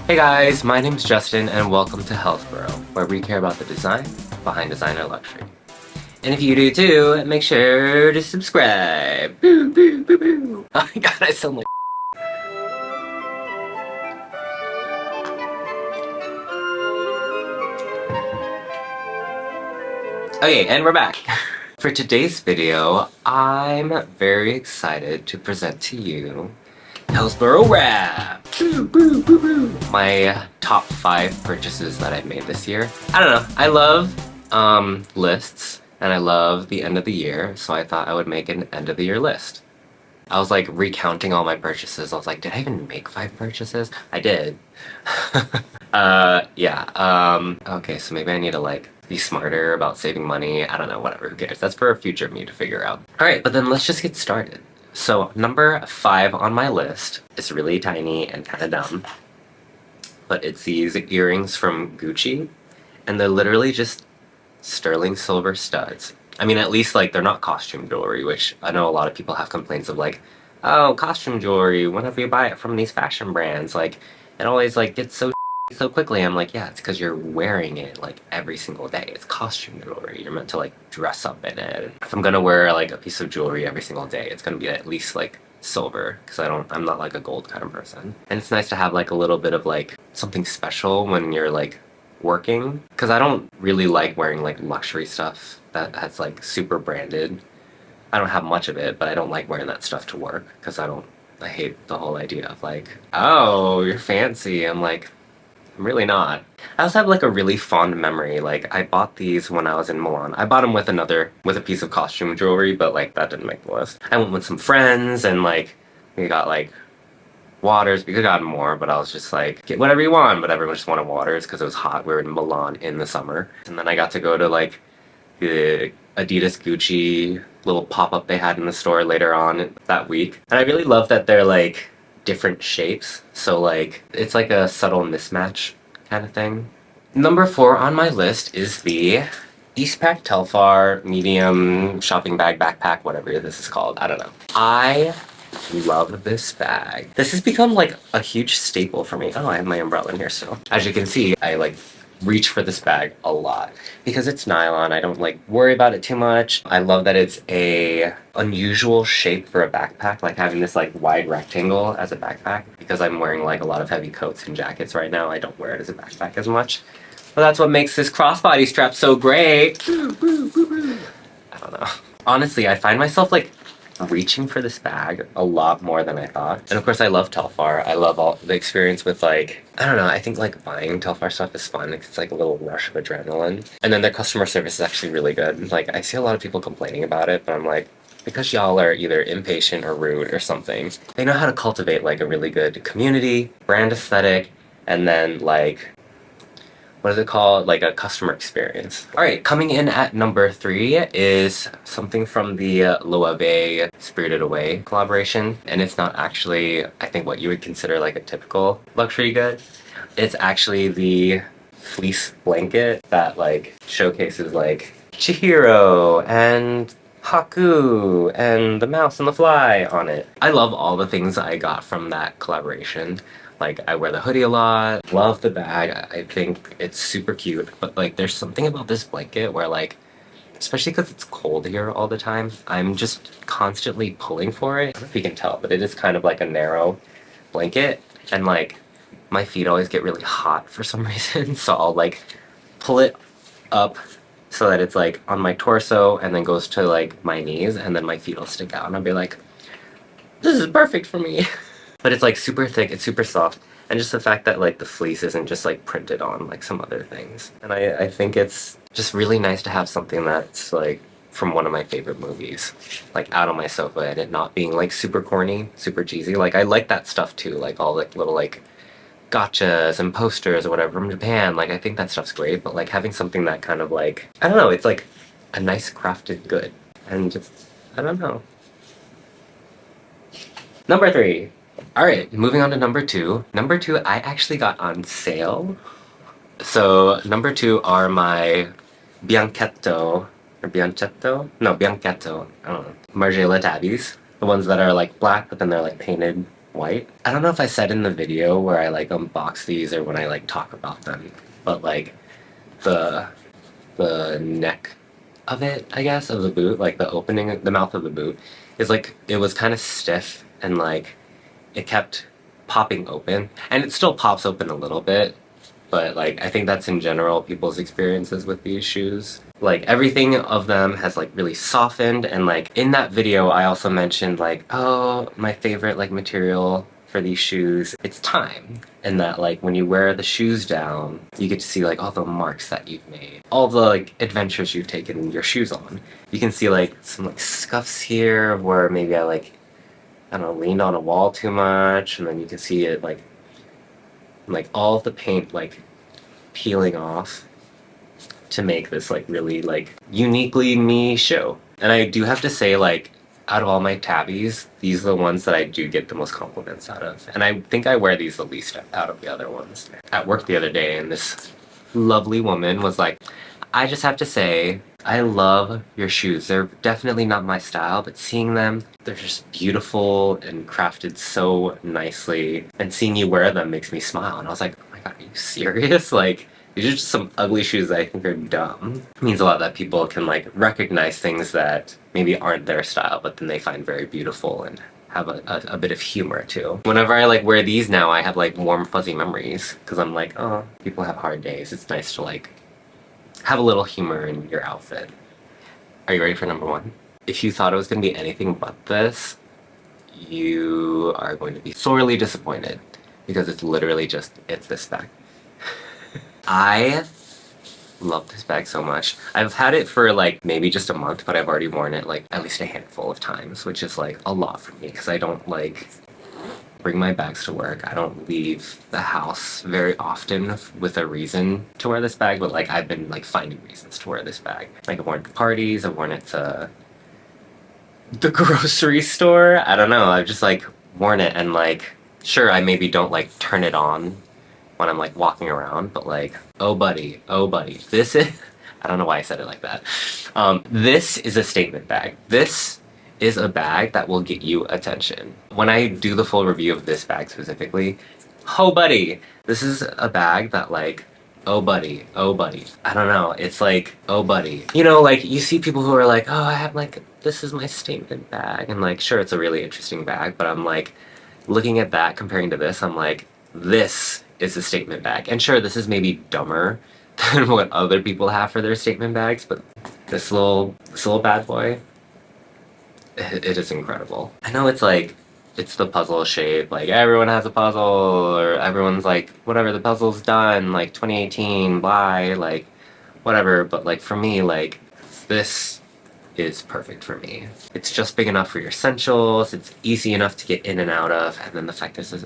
Hey guys, my name's Justin and welcome to Hellsborough, where we care about the design behind designer luxury. And if you do too, make sure to subscribe. Boo, boo, boo, boo. Oh my god, I sound like Okay, and we're back. For today's video, I'm very excited to present to you Hellsborough Wrap! My top 5 purchases that I've made this year. I don't know, I love lists and I love the end of the year, so I thought I would make an end of the year list. I was like recounting all my purchases. I was like, did I even make 5 purchases? I did. Okay, so maybe I need to like be smarter about saving money. I don't know, whatever, who cares? That's for a future me to figure out. Alright, but then let's just get started. So, number 5 on my list is really tiny and kind of dumb, but it's these earrings from Gucci, and they're literally just sterling silver studs. I mean, at least, like, they're not costume jewelry, which I know a lot of people have complaints of, like, oh, costume jewelry, whenever you buy it from these fashion brands, like, it always, like, gets so quickly. I'm like, yeah, it's because you're wearing it, like, every single day. It's costume jewelry. You're meant to, like, dress up in it. If I'm gonna wear, like, a piece of jewelry every single day, it's gonna be at least, like, silver, because I'm not, like, a gold kind of person. And it's nice to have, like, a little bit of, like, something special when you're, like, working, because I don't really like wearing, like, luxury stuff that has, like, super branded. I don't have much of it, but I don't like wearing that stuff to work, because I hate the whole idea of, like, oh, you're fancy. I'm like, I'm really not. I also have like a really fond memory. Like, I bought these when I was in Milan. I bought them with a piece of costume jewelry, but like that didn't make the list. I went with some friends and like we got like waters. We could have gotten more, but I was just like, get whatever you want. But everyone just wanted waters because it was hot. We were in Milan in the summer. And then I got to go to like the Adidas Gucci little pop-up they had in the store later on that week. And I really love that they're like different shapes, so like it's like a subtle mismatch kind of thing. Number 4 on my list is the Eastpak Telfar medium shopping bag, backpack, whatever this is called. I don't know. I love this bag. This has become like a huge staple for me. Oh, I have my umbrella in here still. As you can see, I like reach for this bag a lot because it's nylon. I don't like worry about it too much. I love that it's a unusual shape for a backpack, like having this like wide rectangle as a backpack. Because I'm wearing like a lot of heavy coats and jackets right now, I don't wear it as a backpack as much. But that's what makes this crossbody strap so great. I don't know. Honestly, I find myself like reaching for this bag a lot more than I thought. And of course I love Telfar. I love all the experience with like, I don't know, I think like buying Telfar stuff is fun. It's like a little rush of adrenaline. And then their customer service is actually really good. Like, I see a lot of people complaining about it, but I'm like, because y'all are either impatient or rude or something. They know how to cultivate like a really good community, brand aesthetic, and then like, what is it called? Like a customer experience. Alright, coming in at number 3 is something from the Loewe Spirited Away collaboration. And it's not actually, I think, what you would consider like a typical luxury good. It's actually the fleece blanket that like showcases like Chihiro and Haku and the mouse and the fly on it. I love all the things I got from that collaboration. Like, I wear the hoodie a lot, love the bag, I think it's super cute, but like there's something about this blanket where like, especially because it's cold here all the time, I'm just constantly pulling for it. I don't know if you can tell, but it is kind of like a narrow blanket, and like my feet always get really hot for some reason, so I'll like pull it up so that it's like on my torso and then goes to like my knees, and then my feet will stick out and I'll be like, this is perfect for me. But it's like super thick, it's super soft, and just the fact that like the fleece isn't just like printed on like some other things. And I think it's just really nice to have something that's like from one of my favorite movies, like out on my sofa, and it not being like super corny, super cheesy. Like, I like that stuff too, like all like little like gotchas and posters or whatever from Japan. Like, I think that stuff's great, but like having something that kind of like, I don't know, it's like a nice crafted good. And I don't know. Number 3. Alright, moving on to number 2. Number 2 I actually got on sale. So number 2 are my bianchetto, or bianchetto? No, bianchetto, I don't know, Margiela tabbies. The ones that are like black, but then they're like painted white. I don't know if I said in the video where I like unbox these or when I like talk about them, but like the neck of it, I guess, of the boot, like the opening, the mouth of the boot, is like, it was kind of stiff and like it kept popping open, and it still pops open a little bit, but like I think that's in general people's experiences with these shoes. Like everything of them has like really softened, and like in that video I also mentioned like, oh, my favorite like material for these shoes, it's time. And that like when you wear the shoes down, you get to see like all the marks that you've made, all the like adventures you've taken your shoes on. You can see like some like scuffs here where maybe I don't know, leaned on a wall too much, and then you can see it like all of the paint like peeling off to make this like really like uniquely me shoe. And I do have to say, like, out of all my tabbies, these are the ones that I do get the most compliments out of. And I think I wear these the least out of the other ones. At work the other day, and this lovely woman was like, I just have to say, I love your shoes. They're definitely not my style, but seeing them, they're just beautiful and crafted so nicely. And seeing you wear them makes me smile. And I was like, oh my god, are you serious? Like, these are just some ugly shoes that I think are dumb. It means a lot that people can like recognize things that maybe aren't their style, but then they find very beautiful and have a bit of humor too. Whenever I like wear these now, I have like warm fuzzy memories, because I'm like, oh, people have hard days. It's nice to like have a little humor in your outfit. Are you ready for number one? If you thought it was going to be anything but this, you are going to be sorely disappointed, because it's literally just, it's this bag. I love this bag so much. I've had it for like maybe just a month, but I've already worn it like at least a handful of times, which is like a lot for me because I don't like bring my bags to work. I don't leave the house very often with a reason to wear this bag, but like I've been like finding reasons to wear this bag. Like I've worn it to parties, I've worn it to the grocery store. I don't know, I've just like worn it, and like sure, I maybe don't like turn it on when I'm like walking around, but like, oh buddy, this is, I don't know why I said it like that. This is a statement bag. This is a bag that will get you attention. When I do the full review of this bag specifically, oh buddy, this is a bag that like, oh buddy, I don't know, it's like, oh buddy. You know, like you see people who are like, oh, I have like, this is my statement bag, and like, sure, it's a really interesting bag, but I'm like, looking at that, comparing to this, I'm like, this is a statement bag. And sure, this is maybe dumber than what other people have for their statement bags, but this little bad boy, it is incredible. I know it's like, it's the puzzle shape, like everyone has a puzzle, or everyone's like, whatever, the puzzle's done, like 2018, bye, like whatever, but like for me, like this is perfect for me. It's just big enough for your essentials, it's easy enough to get in and out of, and then the fact there's a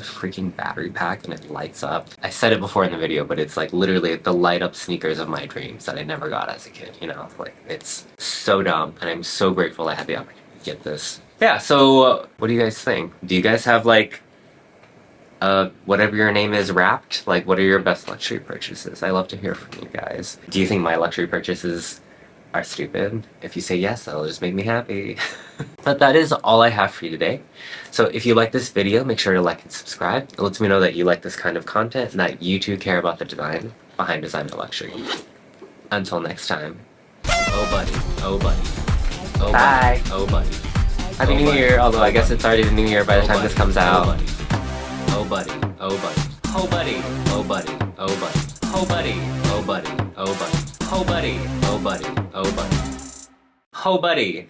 freaking battery pack and it lights up. I said it before in the video, but it's like literally the light up sneakers of my dreams that I never got as a kid, you know? Like, it's so dumb, and I'm so grateful I had the opportunity to get this. Yeah, so what do you guys think? Do you guys have like whatever your name is wrapped? Like, what are your best luxury purchases? I love to hear from you guys. Do you think my luxury purchases are stupid? If you say yes, that'll just make me happy. But that is all I have for you today. So if you like this video, make sure to like and subscribe. It lets me know that you like this kind of content and that you too care about the design behind designer luxury. Until next time. Oh buddy, oh buddy, oh Bye. buddy, oh buddy. Happy New Year, although I guess it's already the New Year by the time this comes out. Oh buddy, oh buddy, oh buddy, oh buddy, oh buddy, oh buddy, oh buddy, oh buddy, oh buddy, oh buddy, oh buddy, oh buddy.